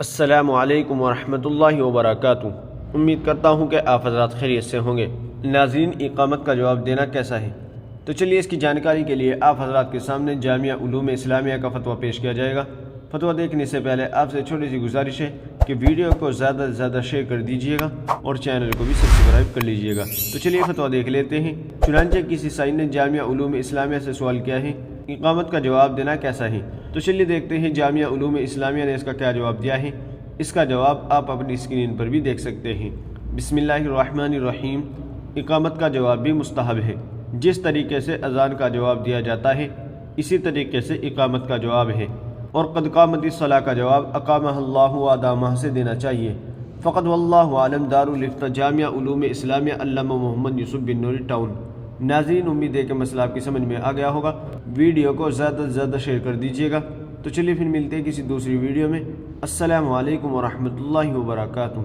السلام علیکم ورحمۃ اللہ وبرکاتہ۔ امید کرتا ہوں کہ آپ حضرات خیریت سے ہوں گے۔ ناظرین، اقامت کا جواب دینا کیسا ہے؟ تو چلیے اس کی جانکاری کے لیے آپ حضرات کے سامنے جامعہ علوم اسلامیہ کا فتویٰ پیش کیا جائے گا۔ فتویٰ دیکھنے سے پہلے آپ سے چھوٹی سی گزارش ہے کہ ویڈیو کو زیادہ سے زیادہ شیئر کر دیجیے گا اور چینل کو بھی سبسکرائب کر لیجیے گا۔ تو چلیے فتویٰ دیکھ لیتے ہیں۔ چنانچہ کسی سائل نے جامعہ علوم اسلامیہ سے سوال کیا ہے، اقامت کا جواب دینا کیسا ہے؟ تو چلیے دیکھتے ہیں جامعہ علوم اسلامیہ نے اس کا کیا جواب دیا ہے۔ اس کا جواب آپ اپنی اسکرین پر بھی دیکھ سکتے ہیں۔ بسم اللہ الرحمن الرحیم۔ اقامت کا جواب بھی مستحب ہے۔ جس طریقے سے اذان کا جواب دیا جاتا ہے اسی طریقے سے اقامت کا جواب ہے، اور قد قامت الصلاۃ کا جواب اقامہ اللہ و ادامہ سے دینا چاہیے۔ فقط واللہ عالم، دارالفتہ جامعہ علوم اسلامیہ، علامہ محمد یوسف بن نوری، ٹاؤن۔ ناظرین، امید ہے کہ مسئلہ آپ کی سمجھ میں آ گیا ہوگا۔ ویڈیو کو زیادہ سے زیادہ شیئر کر دیجیے گا۔ تو چلیے پھر ملتے ہیں کسی دوسری ویڈیو میں۔ السلام علیکم ورحمۃ اللہ وبرکاتہ۔